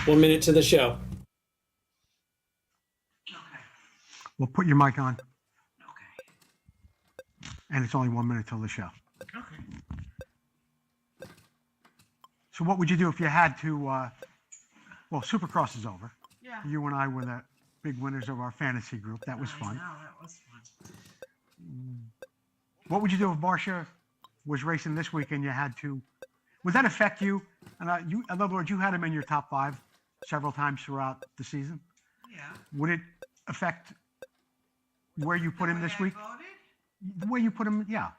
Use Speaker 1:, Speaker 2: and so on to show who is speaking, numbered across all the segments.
Speaker 1: 1 minute to the show.
Speaker 2: Okay.
Speaker 3: Well, put your mic on,
Speaker 2: Okay.
Speaker 3: and it's only 1 minute till the show.
Speaker 2: Okay.
Speaker 3: So what would you do if you had to, well, Supercross is over.
Speaker 2: Yeah.
Speaker 3: You and I were the big winners of our fantasy group. That was
Speaker 2: I
Speaker 3: fun.
Speaker 2: know, that was fun.
Speaker 3: What would you do if Barsha was racing this week and you had to, would that affect you? And in other words, you had him in your top 5 several times throughout the season.
Speaker 2: Yeah.
Speaker 3: Would it affect where you put him this week?
Speaker 2: Voted?
Speaker 3: The way you put him, yeah.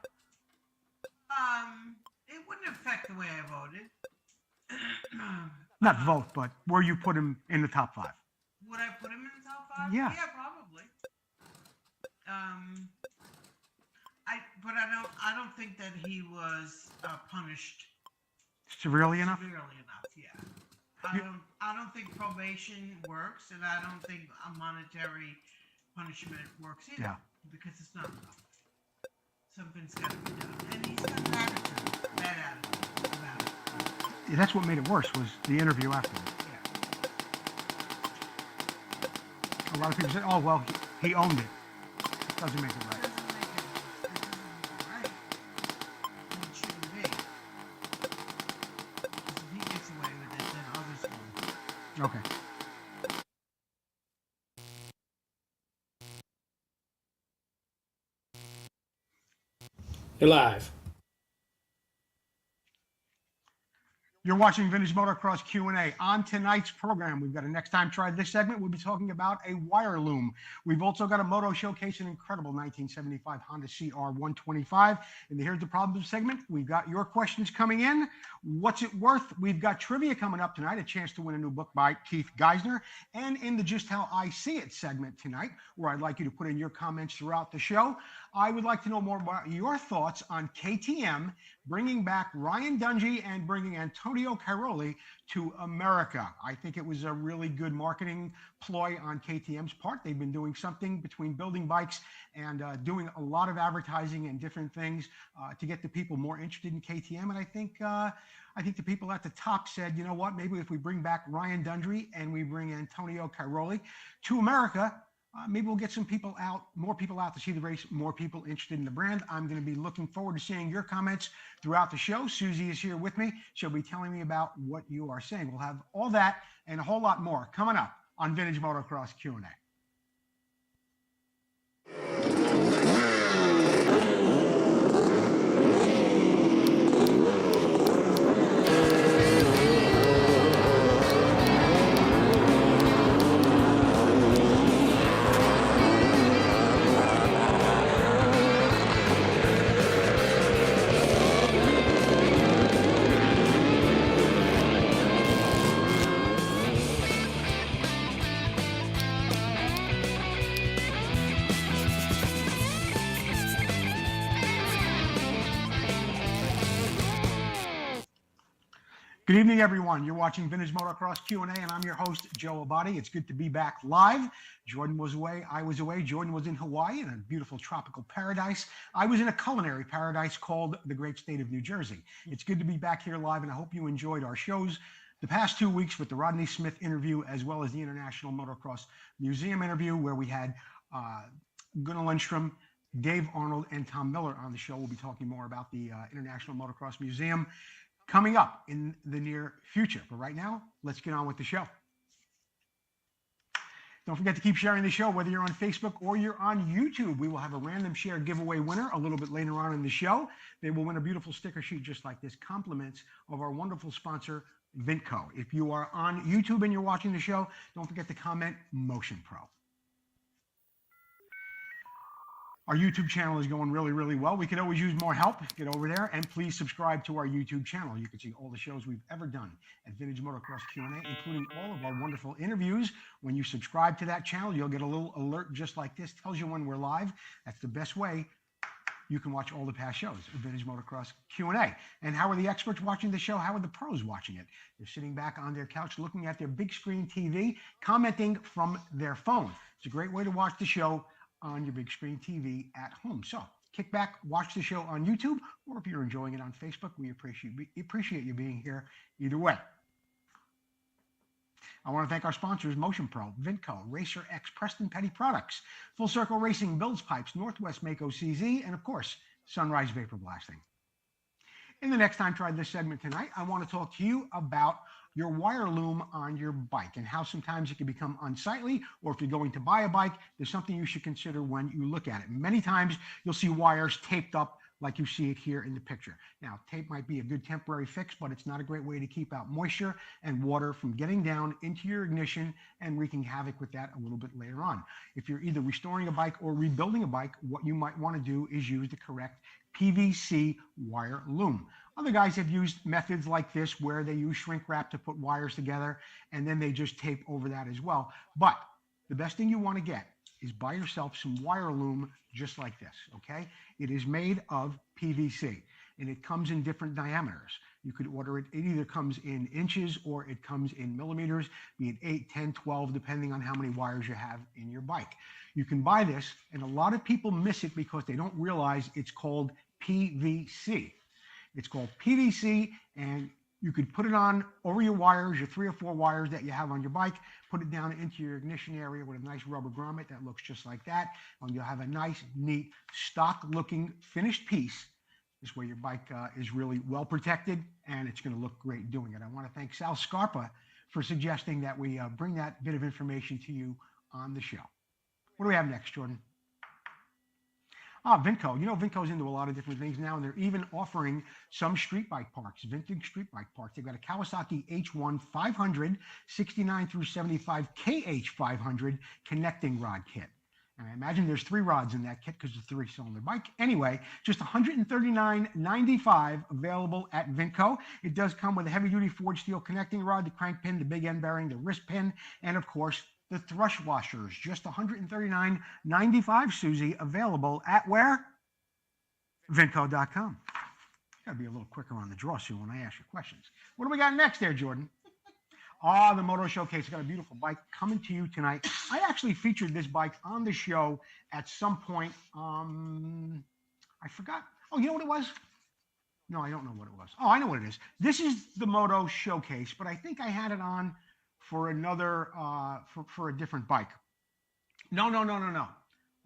Speaker 2: It wouldn't affect the way I voted.
Speaker 3: Not vote, but where you put him in the top 5.
Speaker 2: Would I put him in the top 5?
Speaker 3: Yeah.
Speaker 2: Yeah, probably. I don't think that he was punished
Speaker 3: Severely enough?
Speaker 2: severely enough. Yeah. I don't think probation works, and I don't think a monetary punishment works either.
Speaker 3: Yeah.
Speaker 2: Because it's not enough. Something's got to be done, and he's got an attitude, bad attitude about it.
Speaker 3: Yeah, that's what made it worse was the interview afterwards.
Speaker 2: Yeah.
Speaker 3: A lot of people said, oh, well, he owned it. Doesn't make it right. Okay.
Speaker 1: You're live.
Speaker 3: You're watching Vintage Motocross Q&A. On tonight's program, we've got a Next Time Try This segment. We'll be talking about a wire loom. We've also got a moto showcase, an incredible 1975 Honda CR125. In the Here's the Problem segment, we've got your questions coming in. What's it worth? We've got trivia coming up tonight, a chance to win a new book by Keith Geisner. And in the Just How I See It segment tonight, where I'd like you to put in your comments throughout the show, I would like to know more about your thoughts on KTM bringing back Ryan Dungey and bringing Antonio Cairoli to America. I think it was a really good marketing ploy on KTM's part. They've been doing something between building bikes and doing a lot of advertising and different things to get the people more interested in KTM. And I think the people at the top said, you know what, maybe if we bring back Ryan Dungey and we bring Antonio Cairoli to America, maybe we'll get some people out, more people out to see the race, more people interested in the brand. I'm going to be looking forward to seeing your comments throughout the show. Susie is here with me. She'll be telling me about what you are saying. We'll have all that and a whole lot more coming up on Vintage Motocross Q&A. Good evening, everyone. You're watching Vintage Motocross Q&A, and I'm your host, Joe Abadi. It's good to be back live. Jordan was away. I was away. Jordan was in Hawaii in a beautiful tropical paradise. I was in a culinary paradise called the great state of New Jersey. It's good to be back here live, and I hope you enjoyed our shows the past 2 weeks with the Rodney Smith interview, as well as the International Motocross Museum interview, where we had Gunnar Lundstrom, Dave Arnold, and Tom Miller on the show. We'll be talking more about the International Motocross Museum coming up in the near future. But right now, let's get on with the show. Don't forget to keep sharing the show, whether you're on Facebook or you're on YouTube. We will have a random share giveaway winner a little bit later on in the show. They will win a beautiful sticker sheet just like this, compliments of our wonderful sponsor, Vintco. If you are on YouTube and you're watching the show, don't forget to comment Motion Pro. Our YouTube channel is going really, really well. We could always use more help. Get over there and please subscribe to our YouTube channel. You can see all the shows we've ever done at Vintage Motocross Q&A, including all of our wonderful interviews. When you subscribe to that channel, you'll get a little alert just like this. Tells you when we're live. That's the best way you can watch all the past shows of Vintage Motocross Q&A. And how are the experts watching the show? How are the pros watching it? They're sitting back on their couch looking at their big screen TV, commenting from their phone. It's a great way to watch the show on your big screen TV at home. So kick back, watch the show on YouTube, or if you're enjoying it on Facebook, we appreciate you being here either way. I want to thank our sponsors, Motion Pro, Vinco, Racer X, Preston Petty Products, Full Circle Racing, Bills Pipes, Northwest Mako CZ, and of course, Sunrise Vapor Blasting. In the Next Time Try This segment tonight, I want to talk to you about your wire loom on your bike and how sometimes it can become unsightly, or if you're going to buy a bike, there's something you should consider when you look at it. Many times you'll see wires taped up like you see it here in the picture. Now, tape might be a good temporary fix, but it's not a great way to keep out moisture and water from getting down into your ignition and wreaking havoc with that a little bit later on. If you're either restoring a bike or rebuilding a bike, what you might want to do is use the correct PVC wire loom. Other guys have used methods like this where they use shrink wrap to put wires together and then they just tape over that as well. But the best thing you want to get is buy yourself some wire loom just like this, okay? It is made of PVC and it comes in different diameters. You could order it, it either comes in inches or it comes in millimeters, be it 8, 10, 12, depending on how many wires you have in your bike. You can buy this, and a lot of people miss it because they don't realize it's called PVC. It's called PVC, and you could put it on over your wires, your 3 or 4 wires that you have on your bike, put it down into your ignition area with a nice rubber grommet that looks just like that, and you'll have a nice, neat, stock-looking finished piece. This way your bike is really well protected, and it's going to look great doing it. I want to thank Sal Scarpa for suggesting that we bring that bit of information to you on the show. What do we have next, Jordan? Vinco. You know, Vinco's into a lot of different things now, and they're even offering some street bike parts, vintage street bike parts. They've got a Kawasaki H1 500, 69 through 75 KH500 connecting rod kit. And I imagine there's 3 rods in that kit because it's a 3-cylinder bike. Anyway, just $139.95 available at Vinco. It does come with a heavy-duty forged steel connecting rod, the crank pin, the big end bearing, the wrist pin, and of course, the thrush washers. Just $139.95, Susie, available at where? Vinco.com. Gotta be a little quicker on the draw, Sue, when I ask you questions. What do we got next there, Jordan? The Moto Showcase. Got a beautiful bike coming to you tonight. I actually featured this bike on the show at some point. I forgot. Oh, you know what it was? No, I don't know what it was. Oh, I know what it is. This is the Moto Showcase, but I think I had it on for another, for a different bike. No.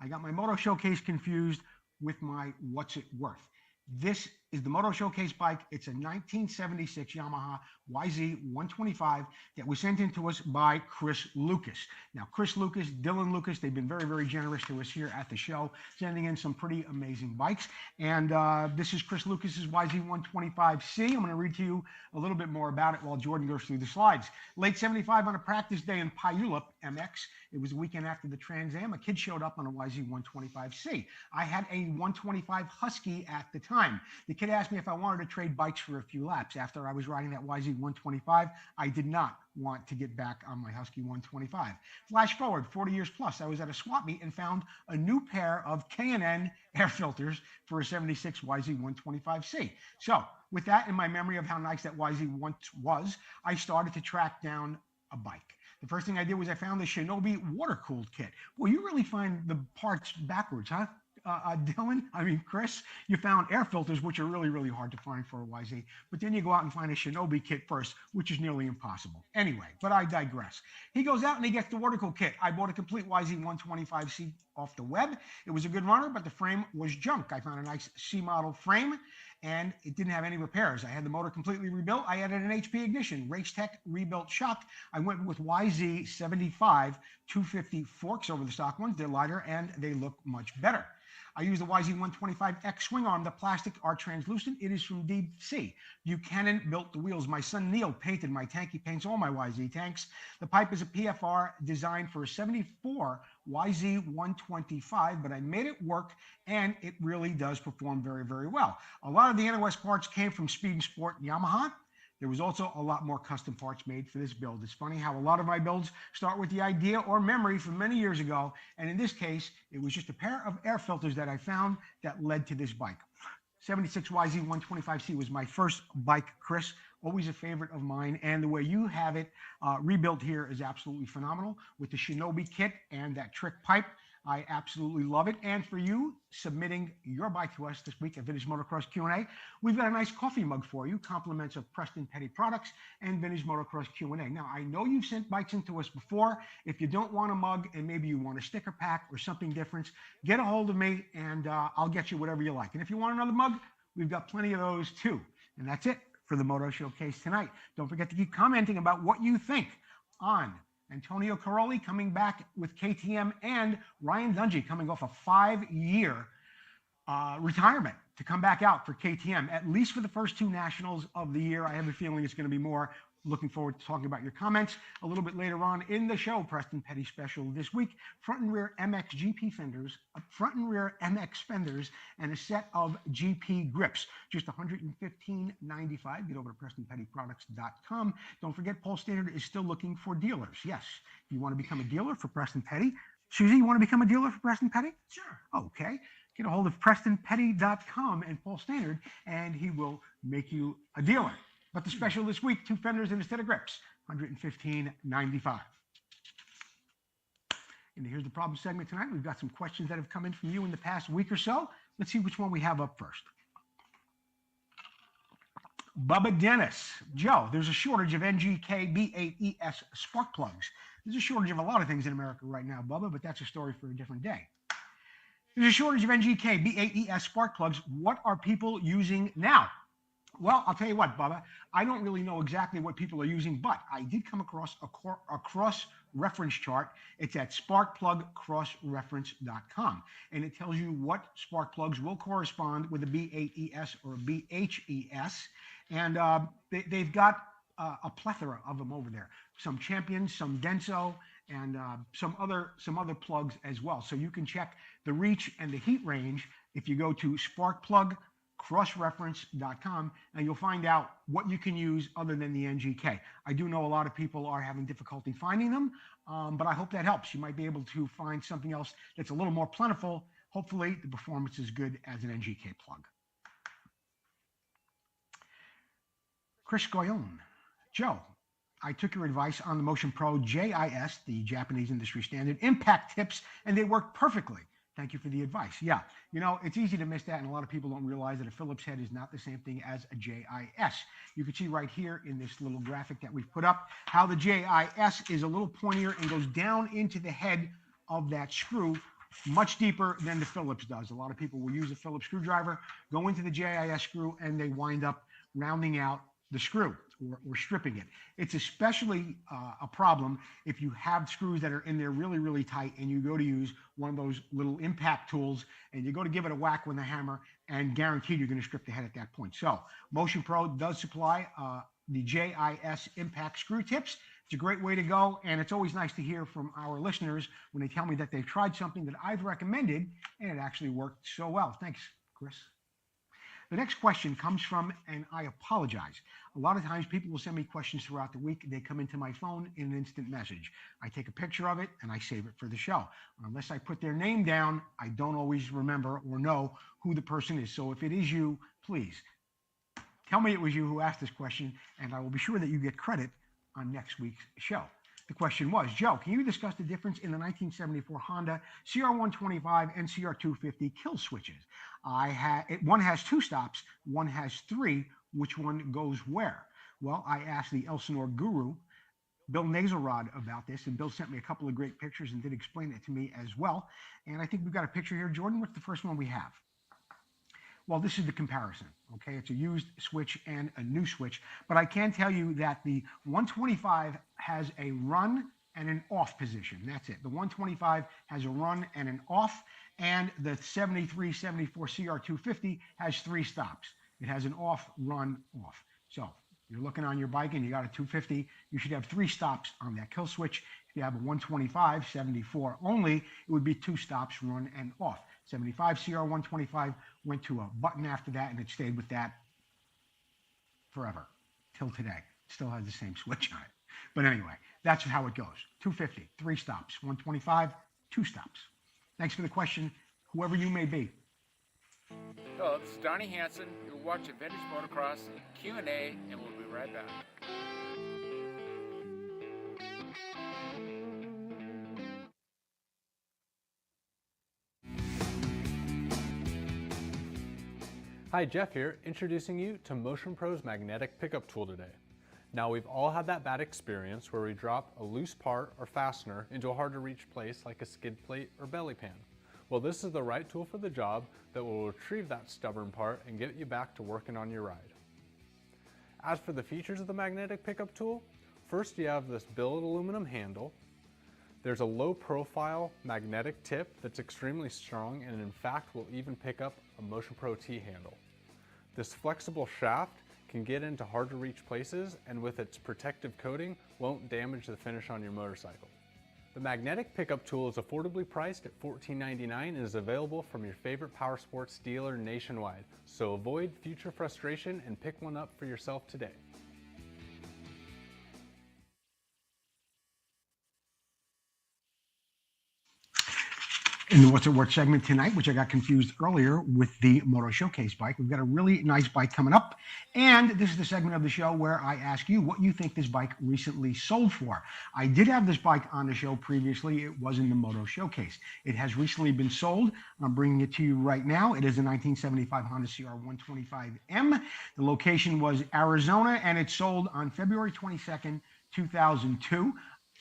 Speaker 3: I got my Moto Showcase confused with my What's It Worth. This is the Moto Showcase bike. It's a 1976 Yamaha YZ125 that was sent in to us by Chris Lucas. Now, Chris Lucas, Dylan Lucas, they've been very, very generous to us here at the show, sending in some pretty amazing bikes. And this is Chris Lucas's YZ125C. I'm going to read to you a little bit more about it while Jordan goes through the slides. Late 75 on a practice day in Puyallup, MX. It was the weekend after the Trans Am. A kid showed up on a YZ125C. I had a 125 Husky at the time. The kid asked me if I wanted to trade bikes for a few laps. After I was riding that YZ125, I did not want to get back on my Husky 125. Flash forward 40 years plus, I was at a swap meet and found a new pair of K&N air filters for a 76 YZ125C. So with that in my memory of how nice that YZ once was, I started to track down a bike. The first thing I did was I found the Shinobi water-cooled kit. Well, you really find the parts backwards, huh? Chris, you found air filters, which are really, really hard to find for a YZ. But then you go out and find a Shinobi kit first, which is nearly impossible. Anyway, but I digress. He goes out and he gets the water-cooled kit. I bought a complete YZ125C off the web. It was a good runner, but the frame was junk. I found a nice C-model frame, and it didn't have any repairs. I had the motor completely rebuilt. I added an HP ignition, Racetech rebuilt shock. I went with YZ75 250 forks over the stock ones. They're lighter and they look much better. I use the YZ125X swing arm. The plastic are translucent. It is from DC. Buchanan built the wheels. My son Neil painted my tank. He paints all my YZ tanks. The pipe is a PFR designed for a 74 YZ125, but I made it work, and it really does perform very, very well. A lot of the NOS parts came from Speed and Sport Yamaha. There was also a lot more custom parts made for this build. It's funny how a lot of my builds start with the idea or memory from many years ago. And in this case, it was just a pair of air filters that I found that led to this bike. 76 YZ125C was my first bike, Chris. Always a favorite of mine. And the way you have it rebuilt here is absolutely phenomenal with the Shinobi kit and that trick pipe. I absolutely love it. And for you submitting your bike to us this week at Vintage Motocross Q&A, we've got a nice coffee mug for you, compliments of Preston Petty products and Vintage Motocross Q&A. Now, I know you've sent bikes into us before. If you don't want a mug and maybe you want a sticker pack or something different, get a hold of me and I'll get you whatever you like. And if you want another mug, we've got plenty of those too. And that's it for the Moto Showcase tonight. Don't forget to keep commenting about what you think on Antonio Caroli coming back with KTM and Ryan Dungey coming off a 5-year retirement to come back out for KTM, at least for the first 2 nationals of the year. I have a feeling it's going to be more. Looking forward to talking about your comments a little bit later on in the show. Preston Petty special this week: front and rear MX GP fenders, front and rear MX fenders, and a set of GP grips. Just $115.95. Get over to PrestonPettyProducts.com. Don't forget, Paul Standard is still looking for dealers. Yes, if you want to become a dealer for Preston Petty. Susie, you want to become a dealer for Preston Petty?
Speaker 2: Sure.
Speaker 3: Okay. Get a hold of PrestonPetty.com and Paul Standard, and he will make you a dealer. But the special this week, 2 fenders and a set of grips, $115.95. And here's the problem segment tonight. We've got some questions that have come in from you in the past week or so. Let's see which one we have up first. Bubba Dennis. Joe, there's a shortage of NGK B8ES spark plugs. There's a shortage of a lot of things in America right now, Bubba, but that's a story for a different day. There's a shortage of NGK B8ES spark plugs. What are people using now? Well, I'll tell you what, Bubba, I don't really know exactly what people are using, but I did come across a cross-reference chart. It's at sparkplugcrossreference.com, and it tells you what spark plugs will correspond with a B8ES or a BHES, and they've got a plethora of them over there. Some Champions, some Denso, and some other plugs as well. So you can check the reach and the heat range if you go to sparkplugcrossreference.com, and you'll find out what you can use other than the NGK. I do know a lot of people are having difficulty finding them, but I hope that helps. You might be able to find something else that's a little more plentiful. Hopefully the performance is good as an NGK plug. Chris Goyon. Joe, I took your advice on the Motion Pro JIS, the Japanese industry standard, impact tips, and they worked perfectly. Thank you for the advice. Yeah, you know, it's easy to miss that, and a lot of people don't realize that a Phillips head is not the same thing as a JIS. You can see right here in this little graphic that we've put up how the JIS is a little pointier and goes down into the head of that screw much deeper than the Phillips does. A lot of people will use a Phillips screwdriver, go into the JIS screw, and they wind up rounding out the screw or stripping it. It's especially a problem if you have screws that are in there really, really tight and you go to use one of those little impact tools and you go to give it a whack with a hammer, and guaranteed you're going to strip the head at that point. So Motion Pro does supply the JIS impact screw tips. It's a great way to go, and it's always nice to hear from our listeners when they tell me that they've tried something that I've recommended and it actually worked so well. Thanks, Chris. The next question comes from, and I apologize, a lot of times people will send me questions throughout the week. They come into my phone in an instant message. I take a picture of it and I save it for the show. Unless I put their name down, I don't always remember or know who the person is. So if it is you, please tell me it was you who asked this question, and I will be sure that you get credit on next week's show. The question was, Joe, can you discuss the difference in the 1974 Honda CR125 and CR250 kill switches? One has 2 stops, one has 3. Which one goes where? Well, I asked the Elsinore guru, Bill Nazelrod, about this, and Bill sent me a couple of great pictures and did explain it to me as well. And I think we've got a picture here. Jordan, what's the first one we have? Well, this is the comparison, okay? It's a used switch and a new switch, but I can tell you that the 125 has a run and an off position. That's it. The 125 has a run and an off, and the 73, 74 CR250 has 3 stops. It has an off, run, off. So you're looking on your bike and you got a 250, you should have 3 stops on that kill switch. If you have a 125, 74 only, it would be 2 stops, run and off. 75 CR125 went to a button after that, and it stayed with that forever till today. It still has the same switch on it. But anyway, that's how it goes. 250, 3 stops. 125, 2 stops. Thanks for the question, whoever you may be.
Speaker 1: Hello, this is Donnie Hansen. You're watching Vintage Motocross Q&A, and we'll be right back.
Speaker 4: Hi, Jeff here, introducing you to Motion Pro's magnetic pickup tool today. Now, we've all had that bad experience where we drop a loose part or fastener into a hard to reach place like a skid plate or belly pan. Well, this is the right tool for the job that will retrieve that stubborn part and get you back to working on your ride. As for the features of the magnetic pickup tool, first you have this billet aluminum handle. There's a low profile magnetic tip that's extremely strong and in fact will even pick up a Motion Pro T handle. This flexible shaft can get into hard to reach places and with its protective coating won't damage the finish on your motorcycle. The magnetic pickup tool is affordably priced at $14.99 and is available from your favorite power sports dealer nationwide. So avoid future frustration and pick one up for yourself today.
Speaker 3: In the What's It Worth segment tonight, which I got confused earlier with the Moto Showcase bike, we've got a really nice bike coming up. And this is the segment of the show where I ask you what you think this bike recently sold for. I did have this bike on the show previously. It was in the Moto Showcase. It has recently been sold. I'm bringing it to you right now. It is a 1975 Honda CR125M. The location was Arizona, and it sold on February 22nd, 2002.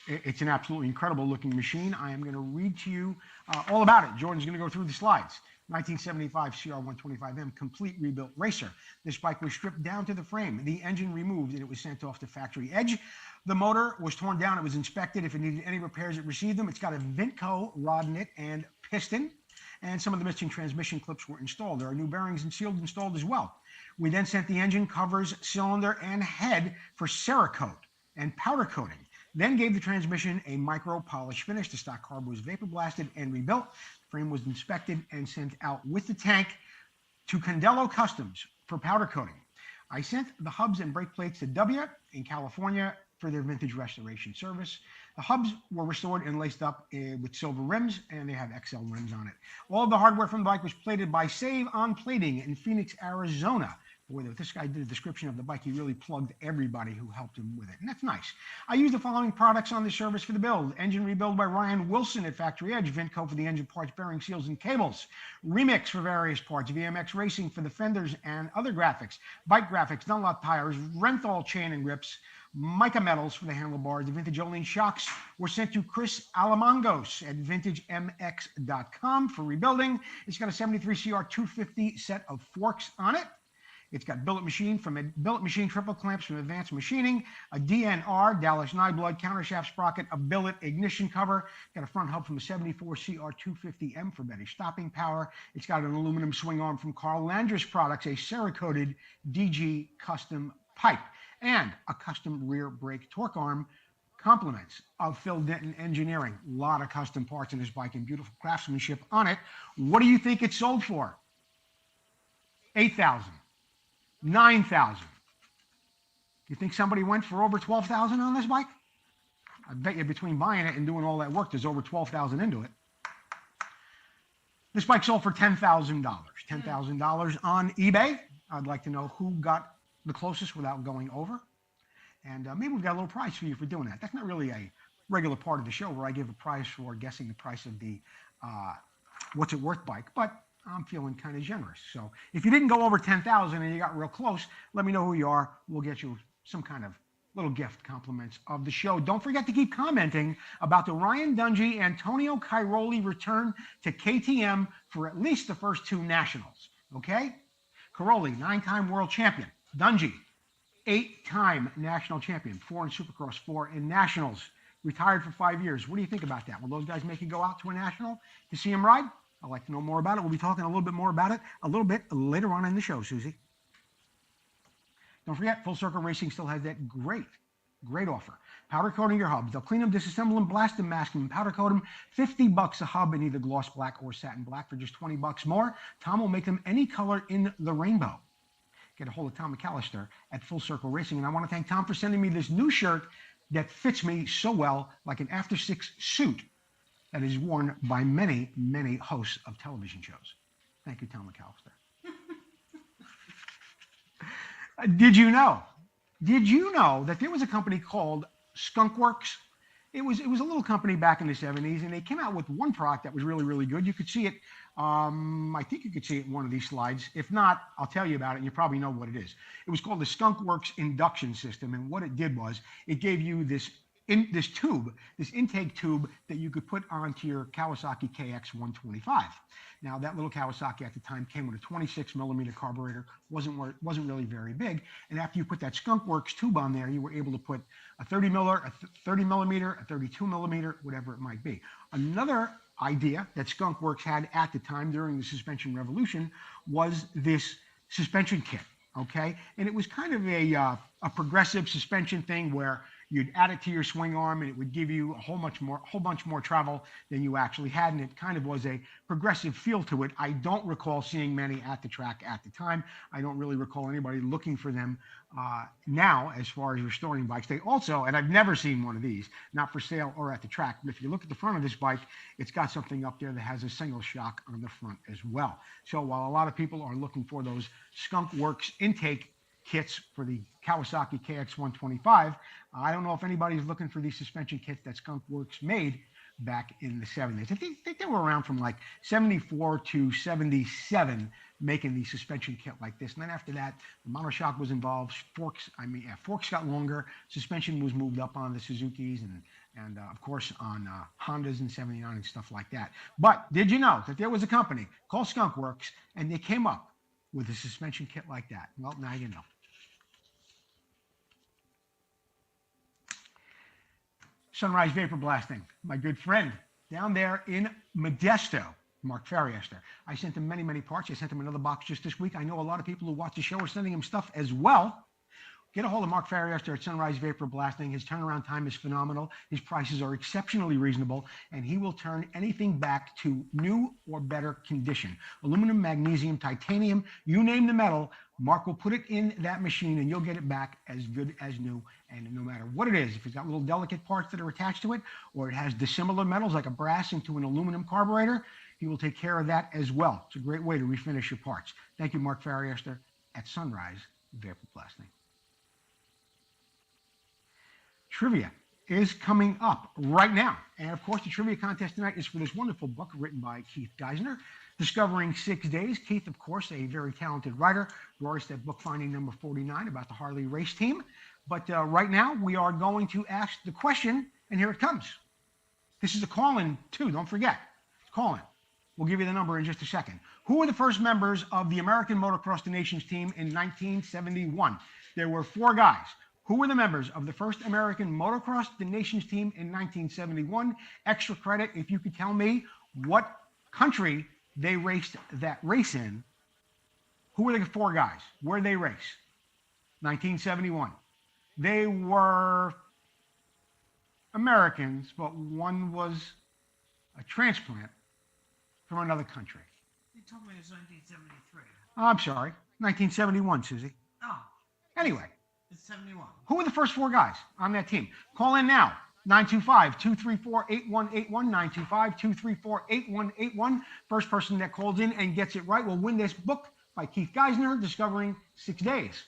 Speaker 3: It's an absolutely incredible looking machine. I am going to read to you all about it. Jordan's going to go through the slides. 1975 CR125M complete rebuilt racer. This bike was stripped down to the frame, the engine removed, and it was sent off to factory edge. The motor was torn down. It was inspected. If it needed any repairs, it received them. It's got a Vintco rod nut and piston, and some of the missing transmission clips were installed. There are new bearings and seals installed as well. We then sent the engine, covers, cylinder, and head for Cerakote and powder coating. Then gave the transmission a micro polish finish. The stock carb was vapor blasted and rebuilt. The frame was inspected and sent out with the tank to Condello Customs for powder coating. I sent the hubs and brake plates to W in California for their vintage restoration service. The hubs were restored and laced up with silver rims, and they have XL rims on it. All of the hardware from the bike was plated by Save On Plating in Phoenix, Arizona. Boy, this guy did a description of the bike. He really plugged everybody who helped him with it, and that's nice. I used the following products on the service for the build. Engine rebuild by Ryan Wilson at Factory Edge. Vintco for the engine parts, bearing seals, and cables. Remix for various parts. VMX Racing for the fenders and other graphics. Bike graphics, Dunlop tires, Renthal chain and grips. Mica metals for the handlebars. The vintage Olin shocks were sent to Chris Alamangos at VintageMX.com for rebuilding. It's got a 73 CR250 set of forks on it. It's got billet machine triple clamps from Advanced Machining, a DNR, Dallas Nyblood countershaft sprocket, a billet ignition cover, got a front hub from a 74 CR250M for better stopping power. It's got an aluminum swing arm from Carl Landris Products, a Cerakoted DG custom pipe, and a custom rear brake torque arm. Compliments of Phil Denton Engineering. A lot of custom parts in this bike and beautiful craftsmanship on it. What do you think it sold for? $8,000. $9,000. You think somebody went for over $12,000 on this bike? I bet you between buying it and doing all that work, there's over $12,000 into it. This bike sold for $10,000. $10,000 on eBay. I'd like to know who got the closest without going over. And maybe we've got a little prize for you for doing that. That's not really a regular part of the show where I give a prize for guessing the price of the What's It Worth bike, but I'm feeling kind of generous. So if you didn't go over 10,000 and you got real close, let me know who you are. We'll get you some kind of little gift compliments of the show. Don't forget to keep commenting about the Ryan Dungey Antonio Cairoli return to KTM for at least the first two nationals. Okay? Cairoli, 9-time world champion. Dungey, 8-time national champion. 4 in Supercross, 4 in nationals. Retired for 5 years. What do you think about that? Will those guys make you go out to a national to see him ride? I'd like to know more about it. We'll be talking a little bit more about it a little bit later on in the show, Susie. Don't forget, Full Circle Racing still has that great offer. Powder coating your hubs. They'll clean them, disassemble them, blast them, mask them, and powder coat them. $50 a hub in either gloss black or satin black for just $20 more. Tom will make them any color in the rainbow. Get a hold of Tom McAllister at Full Circle Racing. And I want to thank Tom for sending me this new shirt that fits me so well, like an After Six suit that is worn by many, many hosts of television shows. Thank you, Tom McAllister. Did you know that there was a company called Skunkworks It was a little company back in the 70s, and they came out with one product that was really, really good. You could see it. I think you could see it in one of these slides. If not, I'll tell you about it, and you probably know what it is. It was called the Skunk Works induction system, and what it did was it gave you this intake tube that you could put onto your Kawasaki KX125. Now, that little Kawasaki at the time came with a 26 millimeter carburetor, wasn't really very big. And after you put that Skunk Works tube on there, you were able to put a 30 millimeter, a 32 millimeter, whatever it might be. Another idea that Skunk Works had at the time during the suspension revolution was this suspension kit, okay? And it was kind of a progressive suspension thing where you'd add it to your swing arm and it would give you a whole bunch more travel than you actually had, and it kind of was a progressive feel to it. I don't recall seeing many at the track at the time. I don't really recall anybody looking for them now as far as restoring bikes. They also, and I've never seen one of these, not for sale or at the track, but if you look at the front of this bike, it's got something up there that has a single shock on the front as well. So while a lot of people are looking for those Skunk Works intake kits for the Kawasaki KX125, I don't know if anybody's looking for these suspension kits that Skunk Works made back in the 70s. I think they were around from like 74 to 77 making the suspension kit like this. And then after that, the monoshock was involved, forks got longer, suspension was moved up on the Suzukis and of course on Hondas in 79 and stuff like that. But did you know that there was a company called Skunk Works and they came up with a suspension kit like that? Well, now you know. Sunrise Vapor Blasting, my good friend down there in Modesto, Mark Farriester. I sent him many, many parts. I sent him another box just this week. I know a lot of people who watch the show are sending him stuff as well. Get a hold of Mark Farriester at Sunrise Vapor Blasting. His turnaround time is phenomenal. His prices are exceptionally reasonable, and he will turn anything back to new or better condition. Aluminum, magnesium, titanium, you name the metal, Mark will put it in that machine and you'll get it back as good as new. And no matter what it is, if it's got little delicate parts that are attached to it, or it has dissimilar metals like a brass into an aluminum carburetor, he will take care of that as well. It's a great way to refinish your parts. Thank you, Mark Farriester at Sunrise Vapor Blasting. Trivia is coming up right now. And of course, the trivia contest tonight is for this wonderful book written by Keith Geisner, Discovering 6 Days. Keith, of course, a very talented writer, wrote us that book, Finding Number 49, about the Harley race team. But right now, we are going to ask the question, and here it comes. This is a call-in, too. Don't forget. Call-in. We'll give you the number in just a second. Who were the first members of the American Motocross the Nations team in 1971? There were 4 guys. Who were the members of the first American Motocross the Nations team in 1971? Extra credit if you could tell me what country they raced that race in. Who were the 4 guys? Where did they race? 1971. They were Americans, but one was a transplant from another country.
Speaker 2: You told me it was 1973.
Speaker 3: I'm sorry, 1971, Susie.
Speaker 2: Oh,
Speaker 3: Anyway,
Speaker 2: it's 71.
Speaker 3: who were the first 4 guys on that team? Call in now. 925-234-8181, 925-234-8181. First person that calls in and gets it right will win this book by Keith Geisner, Discovering 6 Days.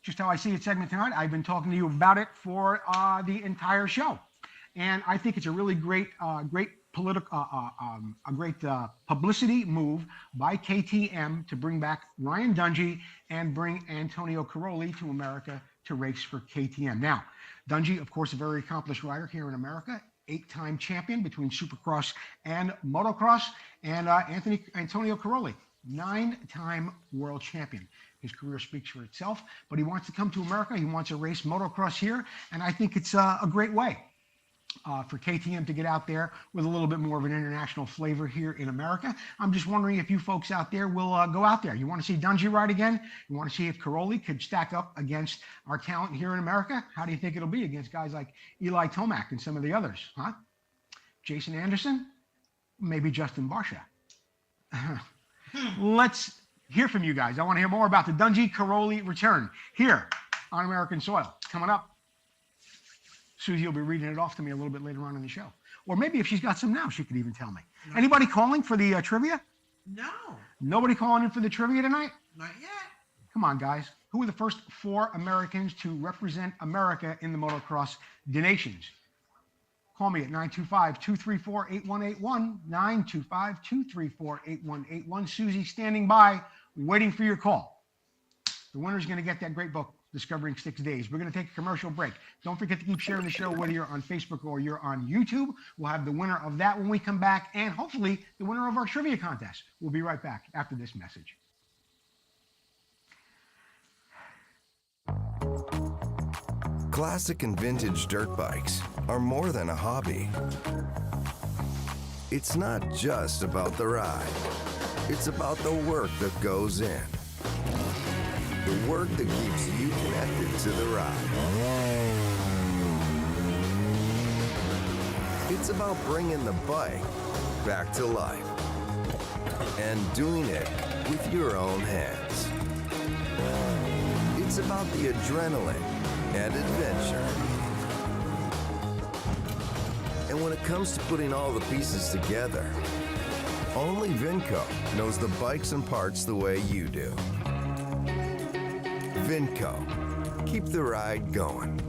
Speaker 3: Just how I see it segment tonight. I've been talking to you about it for the entire show. And I think it's a really great publicity move by KTM to bring back Ryan Dungey and bring Antonio Caroli to America to race for KTM. Now, Dungey, of course, a very accomplished rider here in America, 8-time champion between Supercross and Motocross, and Antonio Caroli, 9-time world champion. His career speaks for itself, but he wants to come to America. He wants to race motocross here, and I think it's a great way for KTM to get out there with a little bit more of an international flavor here in America. I'm just wondering if you folks out there will go out there. You want to see Dungey ride again? You want to see if Caroli could stack up against our talent here in America? How do you think it'll be against guys like Eli Tomac and some of the others, huh? Jason Anderson? Maybe Justin Barsha. Let's hear from you guys. I want to hear more about the Dungey Caroli return here on American soil. Coming up. Susie will be reading it off to me a little bit later on in the show. Or maybe if she's got some now, she could even tell me. No. Anybody calling for the trivia?
Speaker 2: No.
Speaker 3: Nobody calling in for the trivia tonight?
Speaker 2: Not yet.
Speaker 3: Come on, guys. Who were the first 4 Americans to represent America in the motocross nations? Call me at 925-234-8181, 925-234-8181. Susie standing by, waiting for your call. The winner's going to get that great book, Discovering 6 Days. We're going to take a commercial break. Don't forget to keep sharing the show, whether you're on Facebook or you're on YouTube. We'll have the winner of that when we come back, and hopefully the winner of our trivia contest. We'll be right back after this message.
Speaker 5: Classic and vintage dirt bikes are more than a hobby. It's not just about the ride. It's about the work that goes in. The work that keeps you connected to the ride. It's about bringing the bike back to life and doing it with your own hands. It's about the adrenaline and adventure. And when it comes to putting all the pieces together, only Vinco knows the bikes and parts the way you do. Vinco, keep the ride going.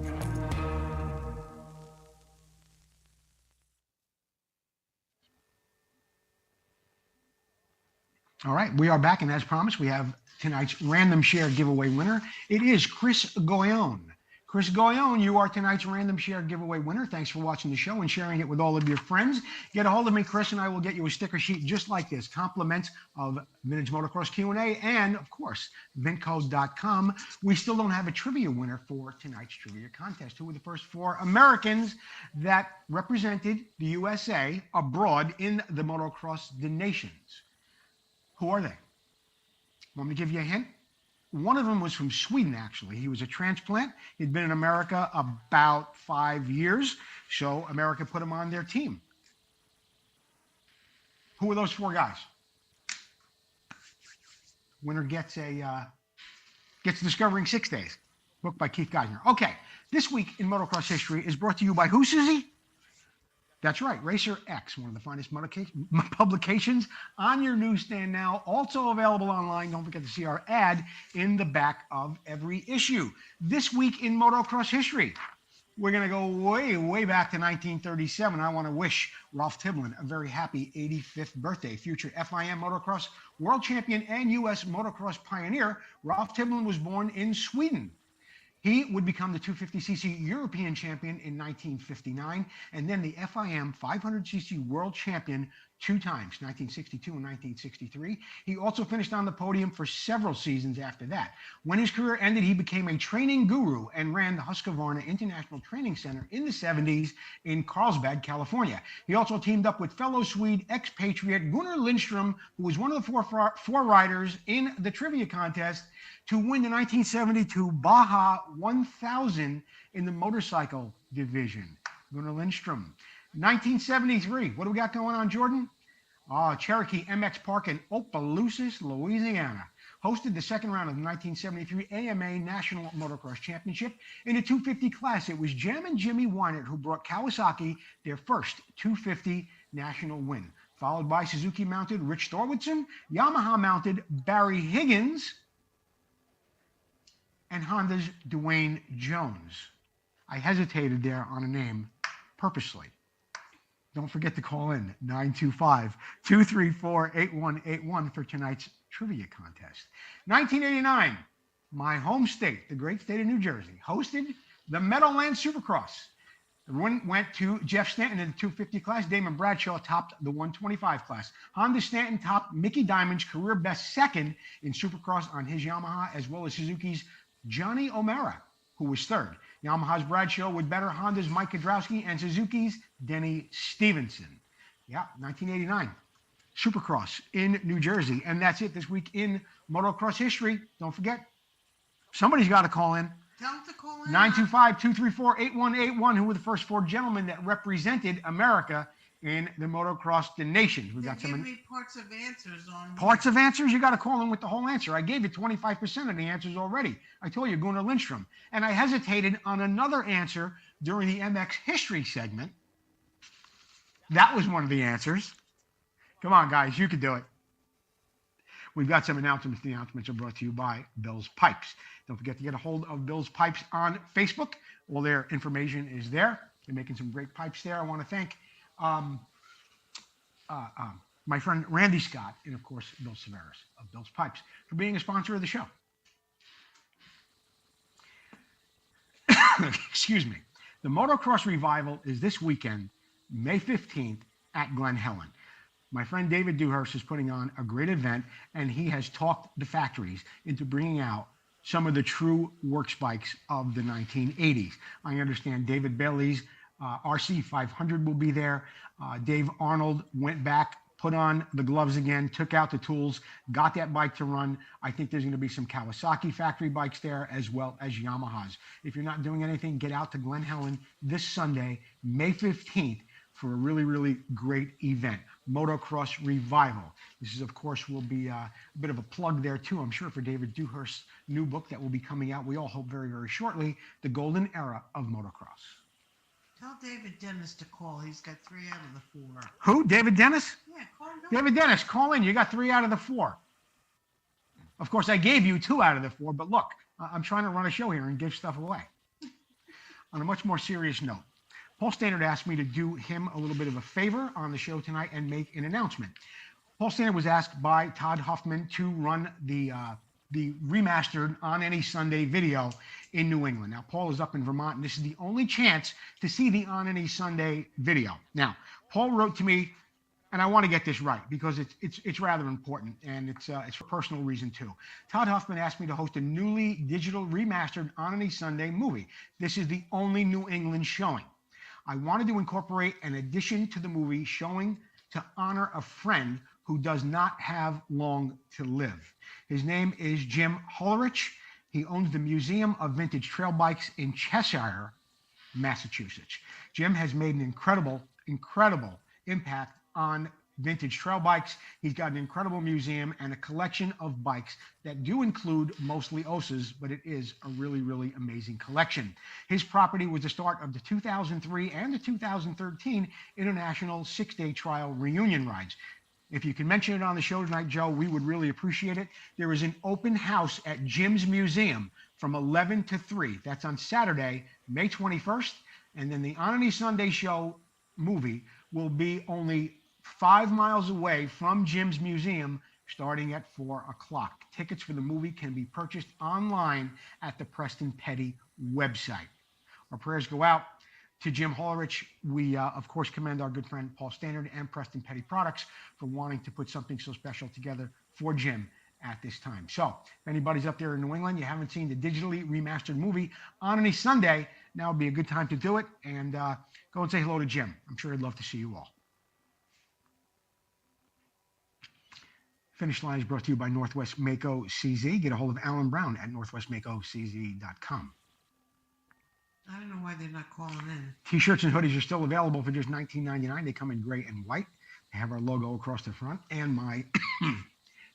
Speaker 3: All right, we are back, and as promised, we have tonight's random share giveaway winner. It is Chris Goyon. Chris Goyon, you are tonight's random share giveaway winner. Thanks for watching the show and sharing it with all of your friends. Get a hold of me, Chris, and I will get you a sticker sheet just like this. Compliments of Vintage Motocross Q&A and, of course, Vinco.com. We still don't have a trivia winner for tonight's trivia contest. Who were the first 4 Americans that represented the USA abroad in the motocross nations? Who are they? Want me to give you a hint? One of them was from Sweden, actually. He was a transplant. He'd been in America about 5 years, so America put him on their team. Who are those 4 guys? Winner gets Discovering 6 Days, book by Keith Geisner. Okay, this week in motocross history is brought to you by who, Susie? That's right, Racer X, one of the finest publications on your newsstand now, also available online. Don't forget to see our ad in the back of every issue. This week in motocross history, we're going to go way, way back to 1937. I want to wish Ralph Tiblin a very happy 85th birthday. Future FIM motocross world champion and U.S. motocross pioneer, Ralph Tiblin was born in Sweden. He would become the 250cc European champion in 1959, and then the FIM 500cc world champion 2 times, 1962 and 1963. He also finished on the podium for several seasons after that. When his career ended, he became a training guru and ran the Husqvarna International Training Center in the 70s in Carlsbad, California. He also teamed up with fellow Swede expatriate Gunnar Lindström, who was one of the four riders in the trivia contest to win the 1972 Baja 1000 in the motorcycle division. Gunnar Lindström. 1973, what do we got going on, Jordan? Cherokee MX Park in Opelousas, Louisiana. Hosted the second round of the 1973 AMA National Motocross Championship. In the 250 class, it was Jammin' Jimmy Weinert who brought Kawasaki their first 250 national win, followed by Suzuki-mounted Rich Thorwaldsen, Yamaha-mounted Barry Higgins, and Honda's Dwayne Jones. I hesitated there on a name purposely. Don't forget to call in 925-234-8181 for tonight's trivia contest. 1989, my home state, the great state of New Jersey, hosted the Meadowlands Supercross. The win went to Jeff Stanton in the 250 class. Damon Bradshaw topped the 125 class. Honda Stanton topped Mickey Diamond's career best second in Supercross on his Yamaha, as well as Suzuki's Johnny O'Mara, who was third. Yamaha's Bradshaw would better Honda's Mike Kudrowski and Suzuki's Denny Stevenson. Yeah, 1989. Supercross in New Jersey. And that's it this week in motocross history. Don't forget, somebody's got to call in.
Speaker 2: Tell them to call in.
Speaker 3: 925-234-8181, who were the first 4 gentlemen that represented America in the motocross nations. We got
Speaker 2: Give
Speaker 3: some
Speaker 2: me parts of answers on
Speaker 3: parts of answers. You got to call in with the whole answer. I gave you 25% of the answers already. I told you Gunnar Lindström, and I hesitated on another answer during the MX history segment. That was one of the answers. Come on, guys, you could do it. we've got some announcements. The announcements are brought to you by Bill's Pipes. Don't forget to get a hold of Bill's Pipes on Facebook. All their information is there. They're making some great pipes there. I want to thank my friend Randy Scott and, of course, Bill Severus of Bill's Pipes for being a sponsor of the show. Excuse me. The Motocross Revival is this weekend, May 15th at Glen Helen. My friend David Dewhurst is putting on a great event, and he has talked the factories into bringing out some of the true works bikes of the 1980s. I understand David Bailey's RC 500 will be there. Dave Arnold went back, put on the gloves again, took out the tools, got that bike to run. I think there's going to be some Kawasaki factory bikes there as well as Yamahas. If you're not doing anything, get out to Glen Helen this Sunday, May 15th, for a really, really great event, Motocross Revival. This is, of course, will be a bit of a plug there, too, I'm sure, for David Dewhurst's new book that will be coming out, we all hope, very, very shortly, The Golden Era of Motocross.
Speaker 2: Tell David Dennis to call. He's got 3 out of the 4.
Speaker 3: Who? David Dennis?
Speaker 2: Yeah, call him.
Speaker 3: David Dennis, call in. You got 3 out of the 4. Of course, I gave you 2 out of the 4, but look, I'm trying to run a show here and give stuff away. On a much more serious note, Paul Stannard asked me to do him a little bit of a favor on the show tonight and make an announcement. Paul Stannard was asked by Todd Huffman to run the remastered On Any Sunday video in New England. Now, Paul is up in Vermont, and this is the only chance to see the On Any Sunday video. Now, Paul wrote to me, and I want to get this right because it's rather important, and it's for personal reason too. Todd Huffman asked me to host a newly digital remastered On Any Sunday movie. This is the only New England showing. I wanted to incorporate an addition to the movie showing to honor a friend who does not have long to live. His name is Jim Hollerich. He owns the Museum of Vintage Trail Bikes in Cheshire, Massachusetts. Jim has made an incredible impact on vintage trail bikes. He's got an incredible museum and a collection of bikes that do include mostly Osas, but it is a really, really amazing collection. His property was the start of the 2003 and the 2013 International 6-Day Trial Reunion Rides. If you can mention it on the show tonight, Joe, we would really appreciate it. There is an open house at Jim's Museum from 11 to 3. That's on Saturday, May 21st. And then the On Any Sunday show movie will be only 5 miles away from Jim's Museum starting at 4 o'clock. Tickets for the movie can be purchased online at the Preston Petty website. Our prayers go out to Jim Hollerich. We, of course, commend our good friend Paul Stannard and Preston Petty Products for wanting to put something so special together for Jim at this time. So if anybody's up there in New England, you haven't seen the digitally remastered movie On Any Sunday, now would be a good time to do it. And go and say hello to Jim. I'm sure he'd love to see you all. Finish Line is brought to you by Northwest Mako CZ. Get a hold of Alan Brown at northwestmakocz.com.
Speaker 2: I don't know why they're not calling in.
Speaker 3: T-shirts and hoodies are still available for just $19.99. They come in gray and white. They have our logo across the front and my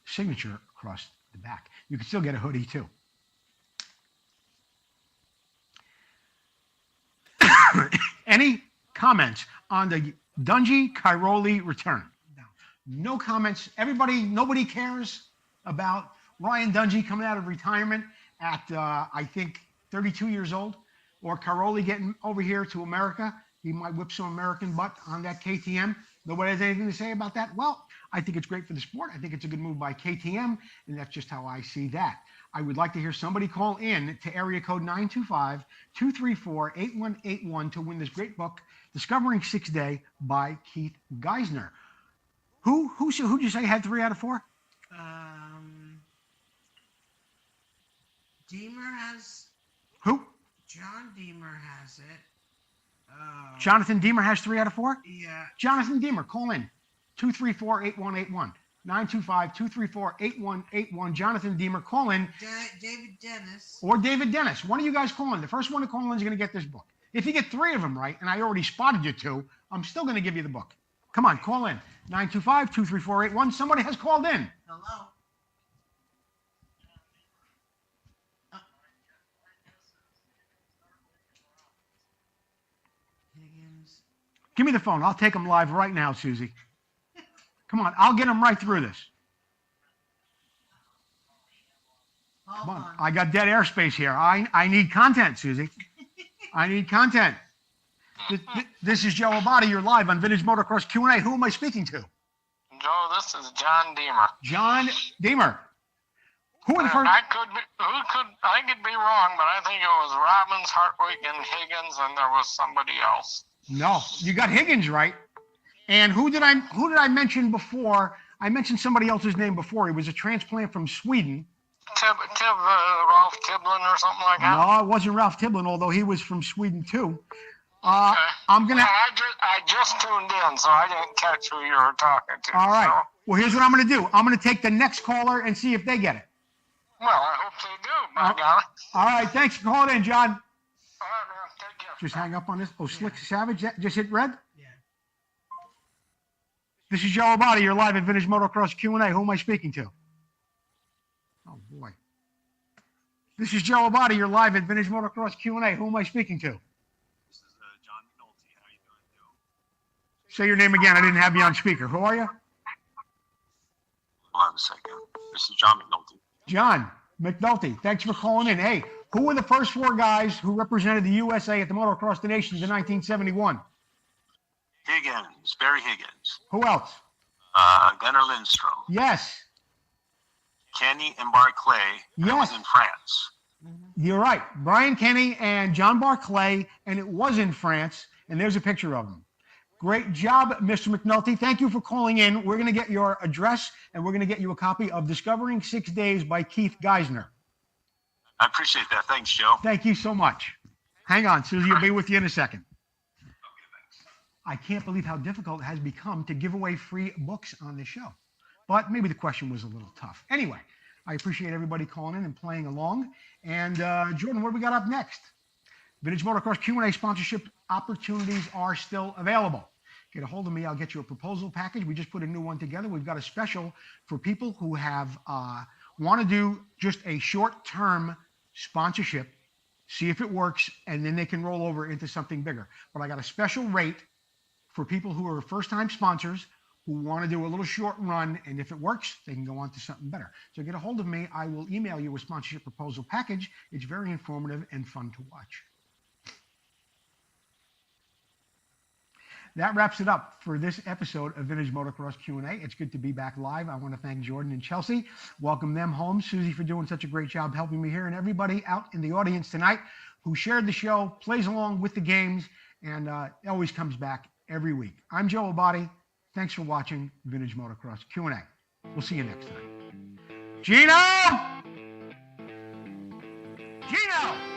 Speaker 3: signature across the back. You can still get a hoodie too. Any comments on the Dungey Cairoli return? No comments. Nobody cares about Ryan Dungey coming out of retirement at, I think, 32 years old, or Cairoli getting over here to America. He might whip some American butt on that KTM. Nobody has anything to say about that. Well, I think it's great for the sport. I think it's a good move by KTM, and that's just how I see that. I would like to hear somebody call in to area code 925-234-8181 to win this great book, Discovering 6-Day by Keith Geisner. Who'd you say had 3 out of 4?
Speaker 2: Deemer has.
Speaker 3: Who?
Speaker 2: John Deemer has it.
Speaker 3: Jonathan Deemer has 3 out of 4?
Speaker 2: Yeah.
Speaker 3: Jonathan Deemer, call in. 234-8181. 925-234-8181. Jonathan Deemer, call in.
Speaker 2: David Dennis.
Speaker 3: Or David Dennis. One of you guys call in. The first one to call in is going to get this book. If you get 3 of them right, and I already spotted you 2, I'm still going to give you the book. Come on, call in. 925-234-8181. Somebody has called in.
Speaker 2: Hello. Higgins.
Speaker 3: Give me the phone. I'll take them live right now, Susie. Come on, I'll get them right through this.
Speaker 2: All
Speaker 3: Come on.
Speaker 2: fun.
Speaker 3: I got dead airspace here. I need content, Susie. I need content. This is Joe Abadi. You're live on Vintage Motocross Q&A. Who am I speaking to?
Speaker 6: Joe, this is John Deemer.
Speaker 3: John Deemer. Who are the first?
Speaker 6: I could be wrong, but I think it was Robbins, Hartwig, and Higgins, and there was somebody else.
Speaker 3: No, you got Higgins right. And who did I mention before? I mentioned somebody else's name before. He was a transplant from Sweden.
Speaker 6: Ralph Tiblin or something like that.
Speaker 3: No, it wasn't Ralph Tiblin, although he was from Sweden too.
Speaker 6: Okay.
Speaker 3: I'm gonna.
Speaker 6: I just tuned in, so I didn't catch who you were talking to.
Speaker 3: All right.
Speaker 6: So.
Speaker 3: Well, here's what I'm gonna do. I'm gonna take the next caller and see if they get it.
Speaker 6: Well, I hope they do, my guy.
Speaker 3: All right. Thanks for calling in, John.
Speaker 6: All right, man. Take care.
Speaker 3: Just hang up on this. Oh, Slick Savage, that just hit red.
Speaker 2: Yeah.
Speaker 3: This is Joe Abadi. You're live at Vintage Motocross Q&A. Who am I speaking to? Oh boy. This is Joe Abadi. You're live at Vintage Motocross Q&A. Who am I speaking to?
Speaker 7: This is John McNulty. How you doing, Joe?
Speaker 3: Say your name again. I didn't have you on speaker. Who are you?
Speaker 7: Hold on a second. This is John McNulty.
Speaker 3: John McNulty. Thanks for calling in. Hey, who were the first four guys who represented the USA at the Motocross of the Nations in 1971?
Speaker 7: Higgins, Barry Higgins.
Speaker 3: Who else?
Speaker 7: Gunnar Lindstrom.
Speaker 3: Yes.
Speaker 7: Kenny and Barclay.
Speaker 3: Yes.
Speaker 7: That was in France.
Speaker 3: You're right. Brian Kenny and John Barclay, and it was in France, and there's a picture of them. Great job, Mr. McNulty. Thank you for calling in. We're going to get your address, and we're going to get you a copy of Discovering 6 Days by Keith Geisner.
Speaker 7: I appreciate that. Thanks, Joe.
Speaker 3: Thank you so much. Hang on, Susie will be with you in a second. I can't believe how difficult it has become to give away free books on this show. But maybe the question was a little tough. Anyway, I appreciate everybody calling in and playing along. And Jordan, what do we got up next? Vintage Motocross Q&A sponsorship opportunities are still available. Get a hold of me. I'll get you a proposal package. We just put a new one together. We've got a special for people who have want to do just a short-term sponsorship, see if it works, and then they can roll over into something bigger. But I got a special rate for people who are first-time sponsors who want to do a little short run, and if it works, they can go on to something better. So get a hold of me. I will email you a sponsorship proposal package. It's very informative and fun to watch. That wraps it up for this episode of Vintage Motocross Q&A. It's good to be back live. I want to thank Jordan and Chelsea. Welcome them home. Susie for doing such a great job helping me here, and everybody out in the audience tonight who shared the show, plays along with the games, and always comes back every week. I'm Joe Abadi. Thanks for watching Vintage Motocross Q&A. We'll see you next time. Gino! Gino!